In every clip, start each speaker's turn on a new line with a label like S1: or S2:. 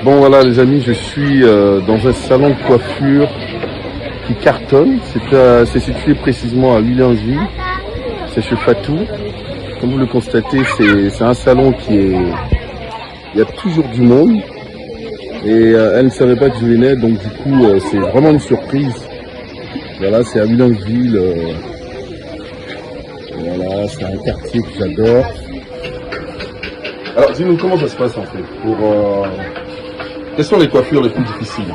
S1: Bon voilà les amis, je suis dans un salon de coiffure qui cartonne. C'est situé précisément à Williamsville. C'est chez Fatou. Comme vous le constatez, c'est un salon il y a toujours du monde. Et elle ne savait pas que je venais, donc du coup c'est vraiment une surprise. Voilà, c'est à Williamsville. Voilà, c'est un quartier que j'adore. Alors dis-nous comment ça se passe en fait. Quelles sont les coiffures les plus difficiles?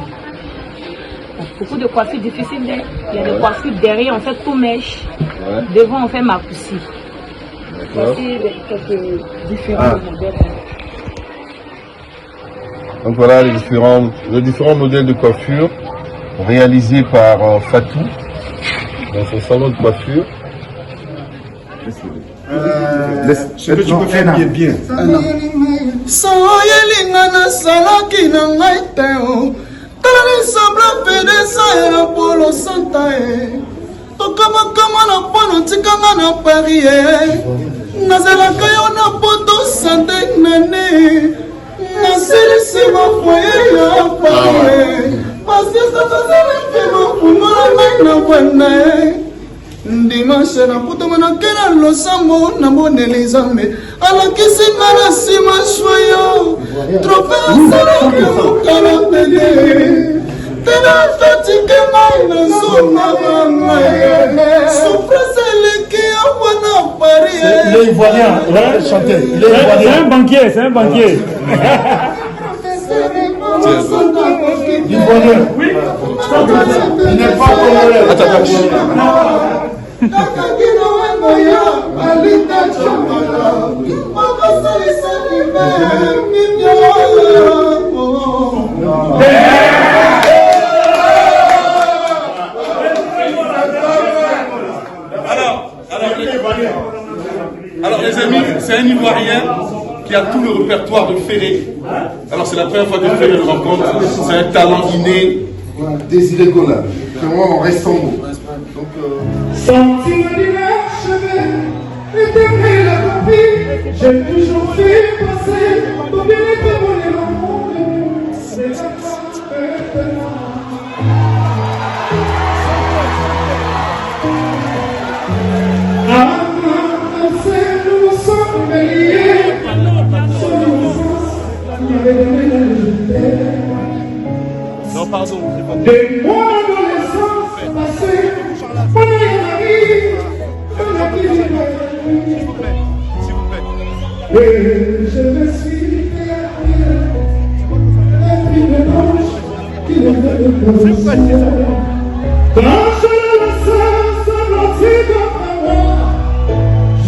S2: Beaucoup de coiffures difficiles. Il y a des coiffures derrière, on fait tout mèche.
S1: Ouais.
S2: Devant, on fait macoussi.
S1: Voici
S2: quelques différents modèles.
S1: Donc voilà les différents modèles de coiffure réalisés par Fatou dans son salon de coiffure.
S3: Ce que tu peux faire bien.
S4: Dimanche na putomana kena losambo na moneli zambe alakisi na sima shwayo trope asara ke mukala pele tena fatike mai na zona mama souffrance leki awana Paris.
S3: Les Ivoiriens, ouais, chanter. C'est un banquier, c'est un banquier. L'Ivoirien, oui. Il n'est pas congolais.
S5: Alors les amis, c'est un Ivoirien qui a tout le répertoire de Ferré. Alors c'est la première fois que Ferré le rencontre. C'est un talent inné.
S1: Désiré Gola, vraiment on reste en mots.
S4: Sentiment d'inachevé, éternel accompli, j'ai toujours fait passer, ton bien est abonné au monde, c'est la fin maintenant. Nous sommes liés,
S5: Non, pardon.
S4: de mon adolescence passée, mon vie,
S5: S'il vous plaît.
S4: et je me suis perdu, la fille blanche qui ne veut pas quand je le sens s'avancer dans ma main,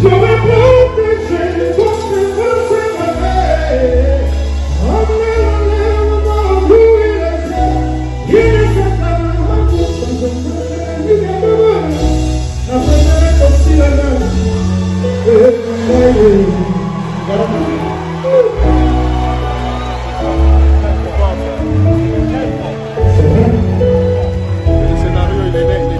S4: j'aurais protégé contre ce réveil.
S5: Le scénario, il est dingue.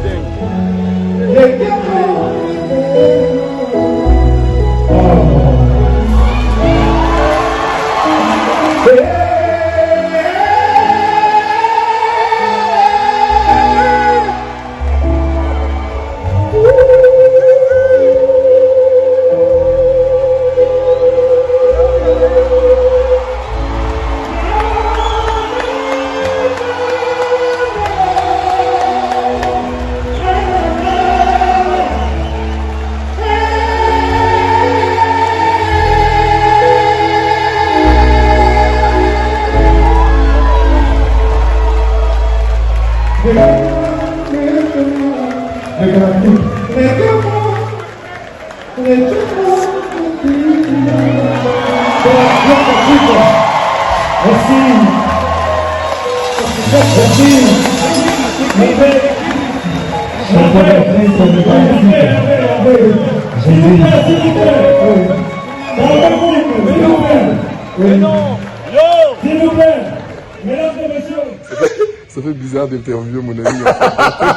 S1: Ça fait bizarre d'interviewer mon ami.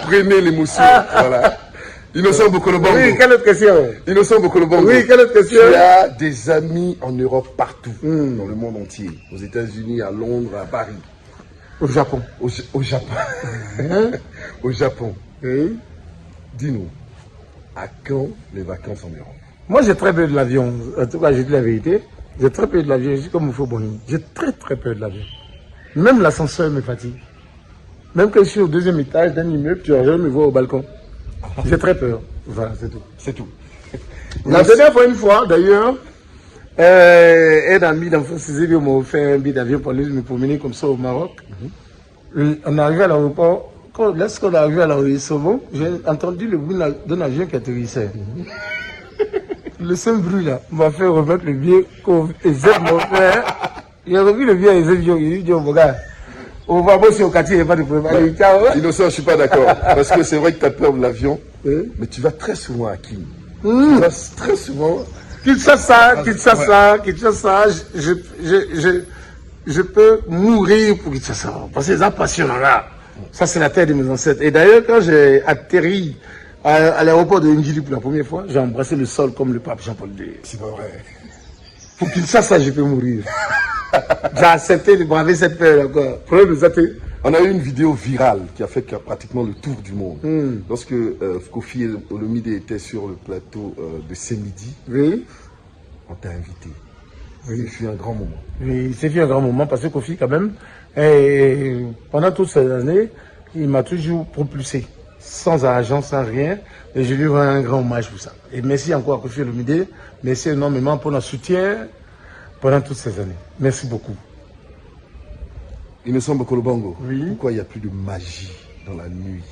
S1: Prenez l'émotion. Voilà. Innocent Bokolo-Bongo.
S6: Oui, quelle autre question?
S1: Innocent Bokolo-Bongo.
S6: Oui, quelle autre question?
S1: Tu as des amis en Europe partout, dans le monde entier. Aux États-Unis, à Londres, à Paris.
S6: Au Japon.
S1: Au Japon. Au Japon.
S6: Oui.
S1: Dis-nous, à quand les vacances en Europe?
S6: Moi, j'ai très peur de l'avion. En tout cas, j'ai dit la vérité. J'ai très peur de l'avion. Je suis comme Oufo Boni. J'ai très peur de l'avion. Même l'ascenseur me fatigue. Même quand je suis au 2e étage d'un immeuble, tu vas me voir au balcon. J'ai très peur. Voilà, c'est tout.
S1: C'est tout.
S6: La dernière fois, une fois, d'ailleurs, un ami d'enfance Cézébio m'a offert un billet d'avion pour aller me promener comme ça au Maroc. On est arrivé à l'aéroport. Lorsqu'on est arrivé à l'aéroport, j'ai entendu le bruit d'un avion qui atterrissait. Le seul bruit là m'a fait remettre le billet et Z mon frère. Il a revu le billet et Z, il dit, mon gars, on va bosser au quartier, il n'y a pas de problème. Allez, ciao.
S1: Innocent, je ne suis pas d'accord. Parce que c'est vrai que tu as peur de l'avion, mais tu vas très souvent à Kim. Tu vas très souvent.
S6: Kinshasa, je peux mourir pour Kinshasa. Parce que c'est passionnant là. Ça, c'est la terre de mes ancêtres. Et d'ailleurs, quand j'ai atterri à l'aéroport de Ndjili pour la première fois, j'ai embrassé le sol comme le pape Jean-Paul II.
S1: C'est pas vrai.
S6: Pour Kinshasa, je peux mourir. J'ai accepté de braver cette peur là.
S1: On a eu une vidéo virale qui a fait pratiquement le tour du monde. Lorsque Kofi Olomide était sur le plateau de ce midi,
S6: oui.
S1: On t'a invité. Oui. C'est un grand moment.
S6: Oui, c'est un grand moment parce que Kofi, quand même, pendant toutes ces années, il m'a toujours propulsé. Sans argent, sans rien. Et je lui rends un grand hommage pour ça. Et merci encore à Kofi Olomide. Merci énormément pour notre soutien pendant toutes ces années. Merci beaucoup.
S1: Innocent Bokolo-Bongo,
S6: oui.
S1: Pourquoi il n'y a plus de magie dans la nuit?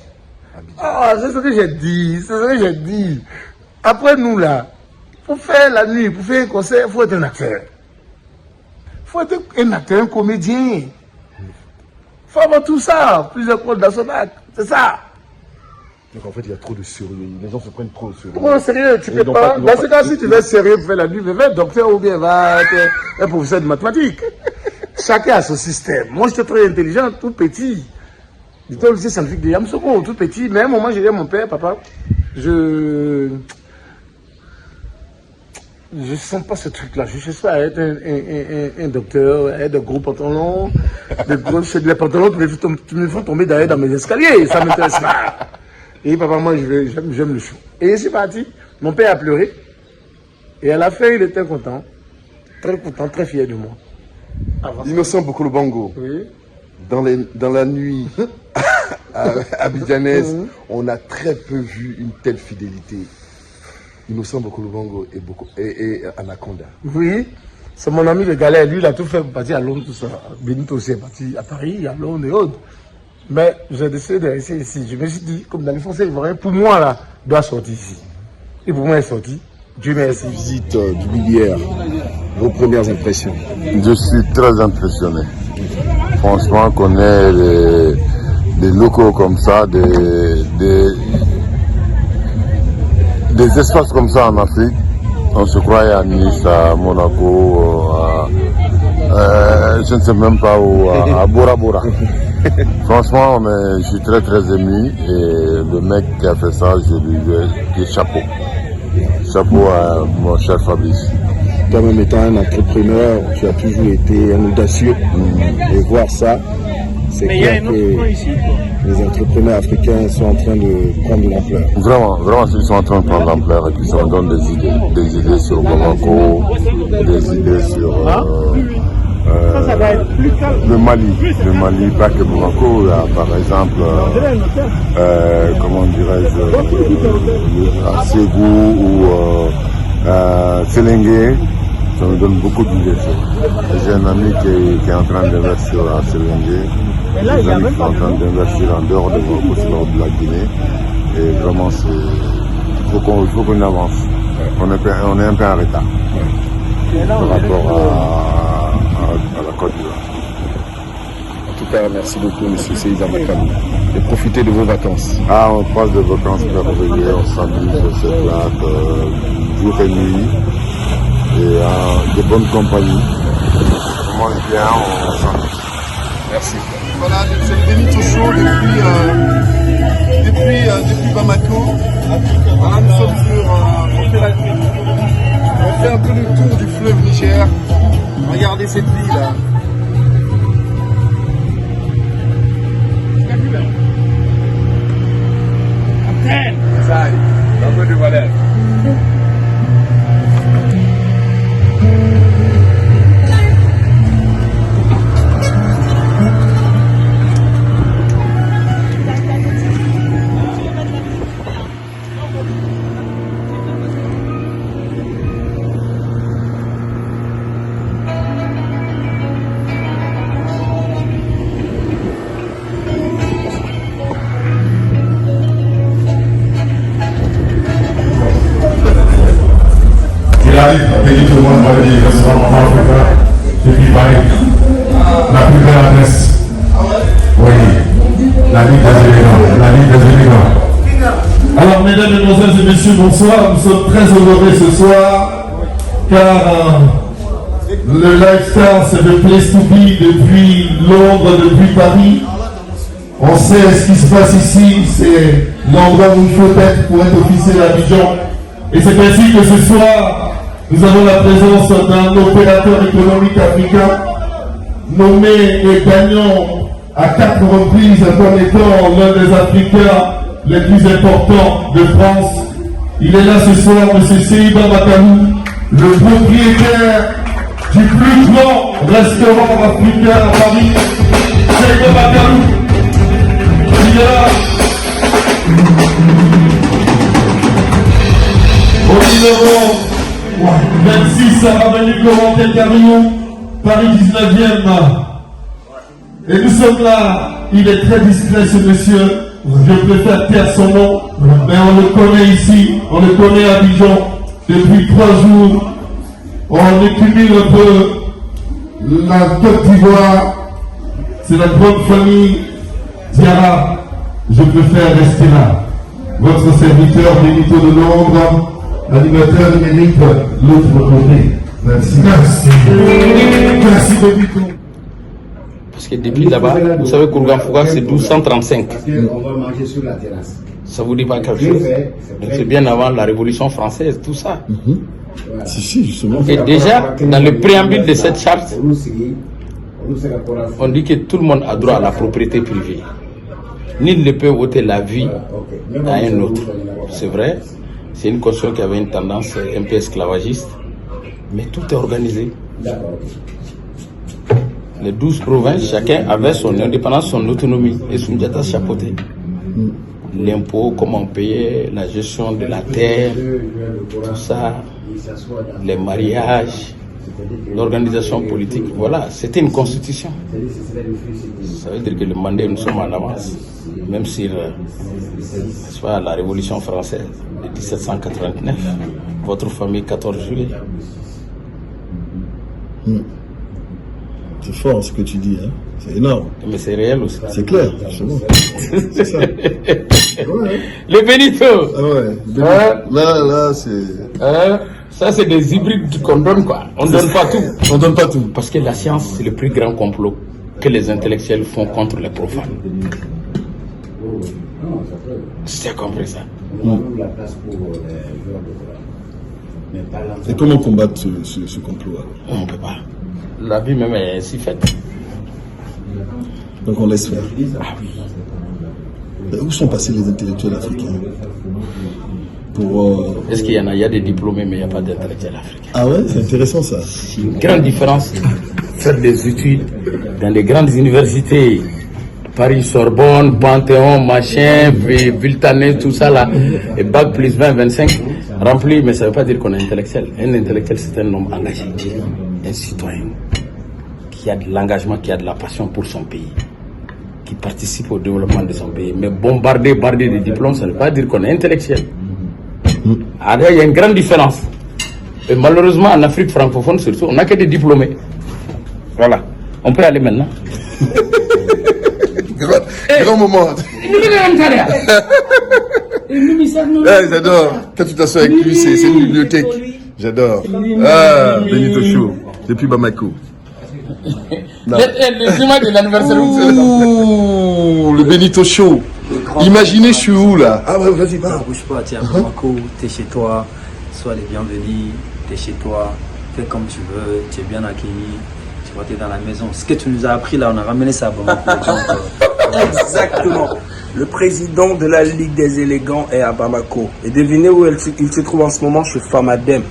S6: Ah, c'est ce que j'ai dit. C'est ce que j'ai dit. Après nous, là, pour faire la nuit, pour faire un concert, il faut être un acteur. Il faut être un acteur, un comédien. Il faut avoir tout ça. Plusieurs rôles dans son acte. C'est ça.
S1: Donc en fait, il y a trop de sérieux. Les gens se prennent trop au sérieux.
S6: Comment sérieux? Tu peux pas. Dans ce cas, si tu veux être sérieux pour faire la nuit, va être docteur ou bien va être un professeur de mathématiques. Chacun a son système. Moi, j'étais très intelligent, tout petit. J'étais au lycée scientifique de Yamoussoukro, tout petit. Mais à un moment, j'ai dit à mon père, papa, je sens pas ce truc-là. Je cherche pas à être un docteur, à être de gros pantalons, de pantalons qui me font tomber derrière dans mes escaliers. Ça m'intéresse pas. Et papa, moi, j'aime le show. Et je suis parti. Mon père a pleuré. Et à la fin, il était content, très fier de moi.
S1: Innocent Bokolo-Bongo,
S6: oui.
S1: Dans la nuit abidjanaise, on a très peu vu une telle fidélité. Innocent Bokolo-Bongo et Anaconda.
S6: Oui, c'est mon ami le Galère. Lui, il a tout fait pour partir à Londres, tout ça. Benito aussi est parti à Paris, à Londres et autres. Mais j'ai décidé de rester ici. Je me suis dit, comme dans les Français ivoiriens, pour moi, là, doit sortir ici. Et pour moi, il est sorti. Dieu merci.
S1: Visite du Bilière, vos premières impressions?
S7: Je suis très impressionné. Franchement, qu'on ait des locaux comme ça, des espaces comme ça en Afrique. On se croyait à Nice, à Monaco, je ne sais même pas où, à Bora Bora. Franchement, je suis très ému et le mec qui a fait ça, je lui dis chapeau. Chapeau à mon cher Fabrice.
S1: Toi-même étant un entrepreneur, tu as toujours été un audacieux. Et voir ça, c'est clair que les entrepreneurs africains sont en train de prendre de l'ampleur.
S7: Vraiment, ils sont en train de prendre de l'ampleur et qu'ils se donnent des idées sur Bamako, des idées sur le Mali, pas que Bamako, par exemple, comment dirais-je, à Ségou ou Séléngué. Ça me donne beaucoup d'idées. J'ai un ami qui est en train d'investir à Séléngué. Des amis qui sont en train d'investir en dehors de Bamako, c'est dehors de la Guinée. Et vraiment, il faut qu'on avance. On est un peu en retard par rapport à la Côte d'Ivoire.
S1: En tout cas, merci beaucoup, M. Seyida Makam. Et profitez de vos vacances.
S7: Ah, on passe des vacances merveilleuses, on s'amuse, on s'éclate, jour et nuit. Et de bonnes compagnies. On mange bien, on s'amuse.
S1: Merci. Voilà, c'est le Benito Show depuis depuis Bamako. Voilà, nous sommes on fait un peu le tour du fleuve Niger. Regardez cette ville là.
S8: Benito Mohamed, restaurant en Afrique, depuis Paris. La plus belle adresse. Oui, la Ligue des élégants. Alors, mesdames, mesdemoiselles et messieurs, bonsoir. Nous sommes très honorés ce soir, car le lifestyle, c'est le place to be depuis Londres, depuis Paris. On sait ce qui se passe ici, c'est l'endroit où il faut être pour être officiel à Abidjan. Et c'est ainsi que ce soir, nous avons la présence d'un opérateur économique africain nommé et gagnant à 4 reprises comme étant l'un des Africains les plus importants de France. Il est là ce soir, M. Seyba Makalou, le propriétaire du plus grand restaurant africain à Paris. Seyba Makalou, il est là. Au numéro 26, Sarah Venu Corentin Carillon, Paris 19e. Et nous sommes là. Il est très discret ce monsieur. Je préfère taire son nom. Mais on le connaît ici. On le connaît à Abidjan depuis 3 jours. On écumule un peu la Côte d'Ivoire. C'est la grande famille Diarra. Je préfère rester là. Votre serviteur Benito de Londres, animateur numérique, l'autre côté. Merci. Merci. Merci Benito.
S9: Parce que depuis là-bas, vous savez qu'Ourgan Fouga c'est 1235.
S10: On va manger sur la terrasse.
S9: Ça vous dit pas quelque chose? C'est bien avant la Révolution française, tout ça.
S1: Si, justement.
S9: Et déjà, dans le préambule de cette charte, on dit que tout le monde a droit à la propriété privée. Nul ne peut ôter la vie à un autre. C'est vrai, c'est une constitution qui avait une tendance un peu esclavagiste, mais tout est organisé. Les 12 provinces, chacun avait son indépendance, son autonomie, et Soundiata chapeautait. L'impôt, comment on payait, la gestion de la terre, tout ça, les mariages, l'organisation politique, voilà, c'était une constitution. Ça veut dire que le mandat, nous sommes en avance, même si, soit la Révolution française de 1789, votre famille 14 juillet.
S1: C'est fort ce que tu dis, hein? C'est énorme.
S9: Mais c'est réel aussi.
S1: C'est clair, justement. C'est ça. Ouais.
S9: Le Benito.
S1: Ah ouais. Là, c'est.
S9: Ça, c'est des hybrides qu'on donne, quoi. On donne pas tout.
S1: On donne pas tout.
S9: Parce que la science, c'est le plus grand complot que les intellectuels font contre les profanes. Tu as compris ça?
S1: Et comment combattre ce complot alors?
S9: On ne peut pas. La vie même est si faite.
S1: Donc on laisse faire. Mais où sont passés les intellectuels africains pour,
S9: Est-ce qu'il y en a? Il y a des diplômés, mais il n'y a pas d'intellectuels africains.
S1: Ah ouais, c'est intéressant ça.
S9: C'est une grande différence. Faire des études dans des grandes universités, Paris, Sorbonne, Panthéon, machin, Villetanet, tout ça là, et bac plus 20, 25, rempli, mais ça ne veut pas dire qu'on est intellectuel. Un intellectuel, c'est un homme engagé, un citoyen, qui a de l'engagement, qui a de la passion pour son pays, qui participe au développement de son pays. Mais bombarder de diplômes, ça ne veut pas dire qu'on est intellectuel. Alors, il y a une grande différence. Et malheureusement, en Afrique francophone, surtout, on n'a que des diplômés. Voilà. On peut aller maintenant.
S1: Grand moment. J'adore. Quand tu t'assois avec lui, c'est une bibliothèque. J'adore. Ah, Benito Show. Depuis Bamako.
S9: Les images de l'anniversaire.
S1: Ouh, le Benito Show. Imaginez, je suis où là?
S10: Ah ouais, vas-y, va.
S11: Bouge pas, t'es à Bamako, t'es chez toi, sois les bienvenus, t'es chez toi, fais comme tu veux, tu es bien accueilli, tu vois, t'es dans la maison. Ce que tu nous as appris là, on a ramené ça à Bamako.
S12: Exactement. Le président de la Ligue des élégants est à Bamako. Et devinez où il se trouve en ce moment? Chez Famadem.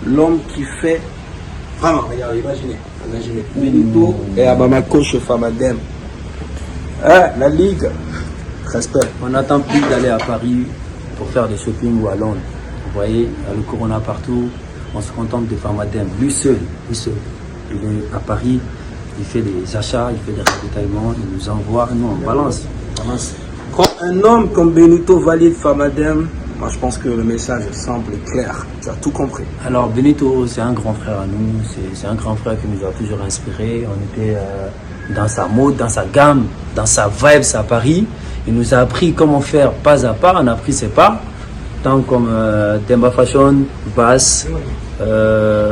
S12: L'homme qui fait... Vraiment, regarde, imaginez. Benito est à Bamako chez Famadem. La Ligue, respect.
S11: On n'attend plus d'aller à Paris pour faire des shopping ou à Londres. Vous voyez, il y a le corona partout. On se contente de Famadem. Lui seul. Il est à Paris, il fait des achats, il fait des ravitaillements, il nous envoie, nous on balance.
S12: Quand un homme comme Benito valide Famadem, moi je pense que le message semble clair. Tu as tout compris.
S11: Alors Benito, c'est un grand frère à nous, c'est un grand frère qui nous a toujours inspirés. On était dans sa mode, dans sa gamme, dans sa vibe à Paris. Il nous a appris comment faire pas à pas, on a pris ses pas. Tant comme Demba Fashion, Bass,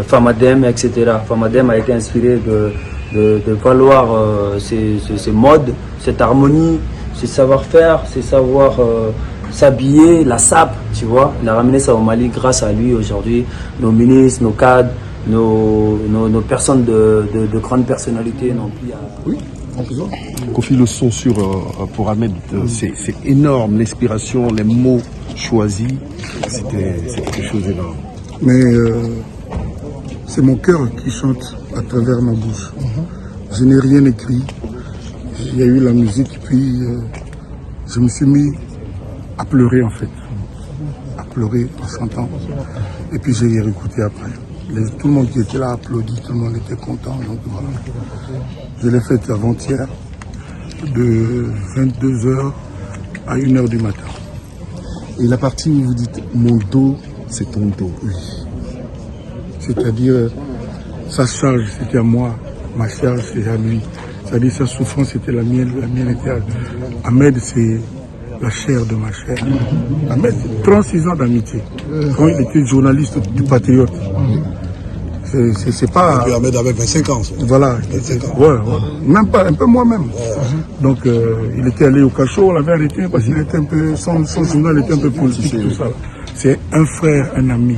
S11: Famadem, etc. Famadem a été inspiré de valoir ces modes, cette harmonie, ce savoir-faire, ce savoir s'habiller, la sape, tu vois. Il a ramené ça au Mali grâce à lui aujourd'hui. Nos ministres, nos cadres, nos personnes de grandes personnalités n'ont plus à...
S1: Oui. Kofi, le son pour Ahmed, c'est énorme, l'inspiration, les mots choisis, c'était quelque chose d'énorme.
S13: Mais c'est mon cœur qui chante à travers ma bouche. Je n'ai rien écrit, il y a eu la musique, puis je me suis mis à pleurer en fait, à pleurer en chantant, et puis j'ai réécouté après. Tout le monde qui était là applaudit, tout le monde était content, donc voilà. Je l'ai fait avant-hier, de 22h à 1h du matin.
S1: Et la partie où vous dites « mon dos, c'est ton dos ».
S13: Oui. C'est-à-dire, sa charge, c'était à moi, ma charge, c'était à lui. C'est-à-dire, sa souffrance, c'était la mienne était à lui. Ahmed, c'est la chair de ma chair. Ahmed, 36 ans d'amitié. Quand il était journaliste du Patriote. C'est pas...
S10: Et puis Ahmed avait 25 ans.
S13: Voilà.
S10: 25 ans.
S13: Ouais. Même pas, un peu moi-même. Donc, il était allé au cachot, on l'avait arrêté parce qu'il était un peu... Son journal était un peu politique, tout ça. C'est un frère, un ami.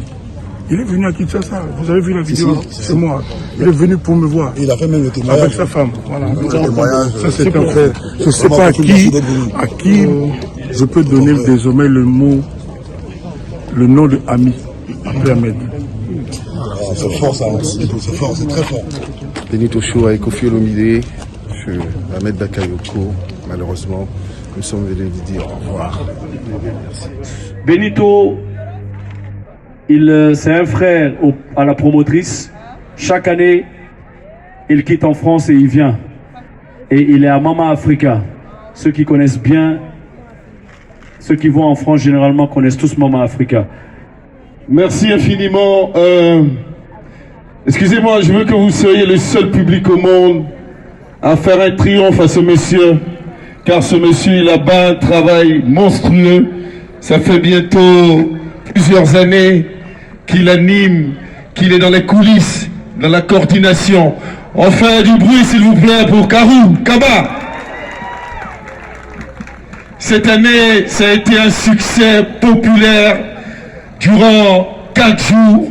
S13: Il est venu à Kinshasa. Vous avez vu la vidéo? C'est moi. Il est venu pour me voir.
S10: Il a fait même le témoignage.
S13: Avec sa femme. Voilà. Ça, c'est un frère. Je ne sais
S10: Vraiment
S13: pas
S10: à
S13: qui je peux donner désormais le nom de ami après Ahmed.
S10: C'est fort ça, c'est fort, c'est très fort.
S1: Benito Show avec Kofi Olomide, Ahmed Bakayoko, malheureusement, nous sommes venus lui dire au revoir. Merci.
S3: Benito, c'est un frère à la promotrice. Chaque année, il quitte en France et il vient. Et il est à Mama Africa. Ceux qui connaissent bien, ceux qui vont en France généralement connaissent tous Mama Africa.
S5: Merci infiniment. Excusez-moi, je veux que vous soyez le seul public au monde à faire un triomphe à ce monsieur, car ce monsieur, il a bas un travail monstrueux. Ça fait bientôt plusieurs années qu'il anime, qu'il est dans les coulisses, dans la coordination. On fait du bruit, s'il vous plaît, pour Karou Kaba. Cette année, ça a été un succès populaire. Durant 4 jours,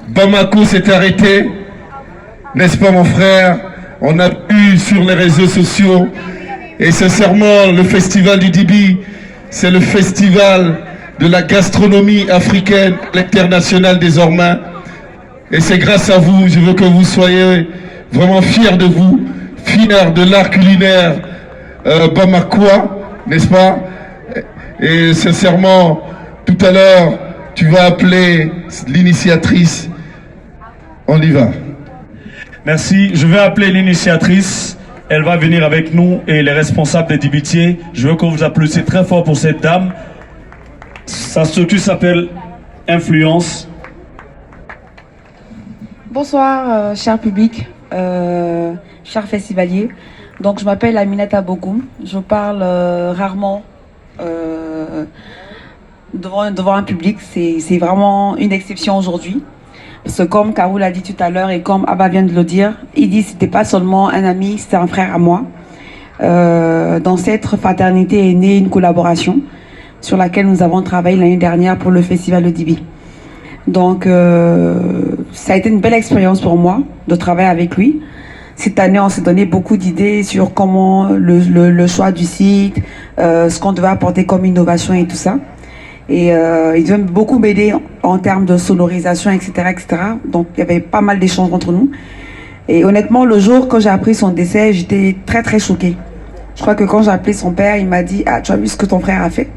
S5: Bamako s'est arrêté, n'est-ce pas mon frère? On a pu sur les réseaux sociaux, et sincèrement, le festival du Dibi, c'est le festival de la gastronomie africaine, l'international désormais. Et c'est grâce à vous, je veux que vous soyez vraiment fiers de vous, fiers de l'art culinaire bamakois, n'est-ce pas? Et sincèrement, tout à l'heure, tu vas appeler l'initiatrice. On y va.
S3: Merci. Je vais appeler l'initiatrice. Elle va venir avec nous et les responsables des Dibitiers. Je veux que vous applaudissiez très fort pour cette dame. Sa structure s'appelle Influence.
S14: Bonsoir, cher public, chers festivaliers. Donc, je m'appelle Aminata Bokoum. Je parle rarement devant un public. C'est vraiment une exception aujourd'hui. Parce que comme Karou l'a dit tout à l'heure et comme Abba vient de le dire, il dit que c'était pas seulement un ami, c'était un frère à moi. Dans cette fraternité est née une collaboration sur laquelle nous avons travaillé l'année dernière pour le Festival de Dibi. Donc, ça a été une belle expérience pour moi de travailler avec lui. Cette année, on s'est donné beaucoup d'idées sur comment le choix du site, ce qu'on devait apporter comme innovation et tout ça. Et il devait beaucoup m'aider en termes de sonorisation, etc., etc. Donc, il y avait pas mal d'échanges entre nous. Et honnêtement, le jour quand j'ai appris son décès, j'étais très, très choquée. Je crois que quand j'ai appelé son père, il m'a dit « Ah, tu as vu ce que ton frère a fait ?»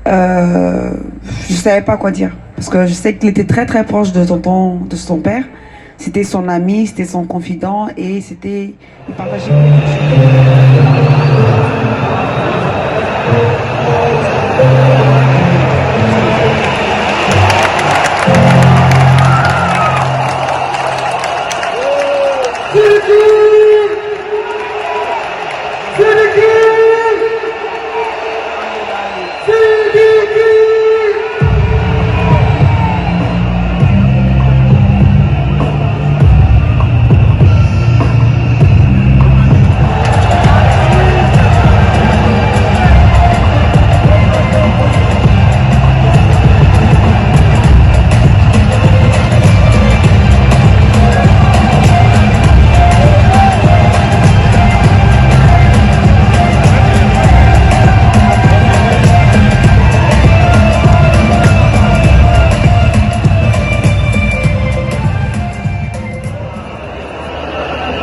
S14: Je savais pas quoi dire. Parce que je sais qu'il était très, très proche de son père. C'était son ami, c'était son confident et c'était... Il partageait beaucoup de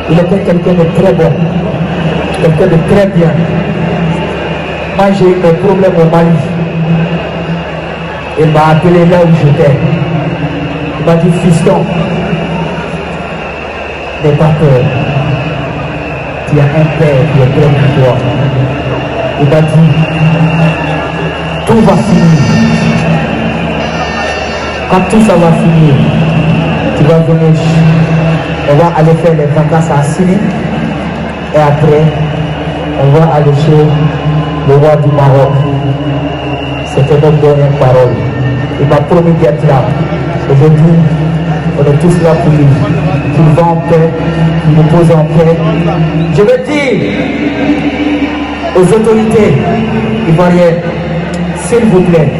S15: Il était quelqu'un de très bon, quelqu'un de très bien. Moi j'ai eu un problème au Mali. Il m'a appelé là où j'étais. Il m'a dit fiston, n'aie pas peur. Tu as un père qui est près de toi. Il m'a dit, tout va finir. Quand tout ça va finir, tu vas venir. On va aller faire les vacances à Syrie et après on va aller chez le roi du Maroc. C'était notre dernière parole. Il m'a promis d'être là. Aujourd'hui, on est tous là pour lui. Qu'il va en paix, qu'il nous pose en paix. Je veux dire aux autorités ivoiriennes, s'il vous plaît,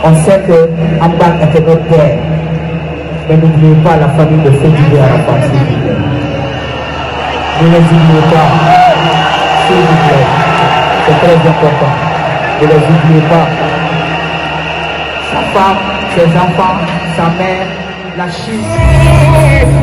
S15: on sait que Ambar était notre père. Mais n'oubliez pas la famille de Fédibé à la France, s'il vous plaît. Ne les oubliez pas, s'il vous plaît. C'est très important. Ne les oubliez pas. Sa femme, ses enfants, sa mère, la Chine.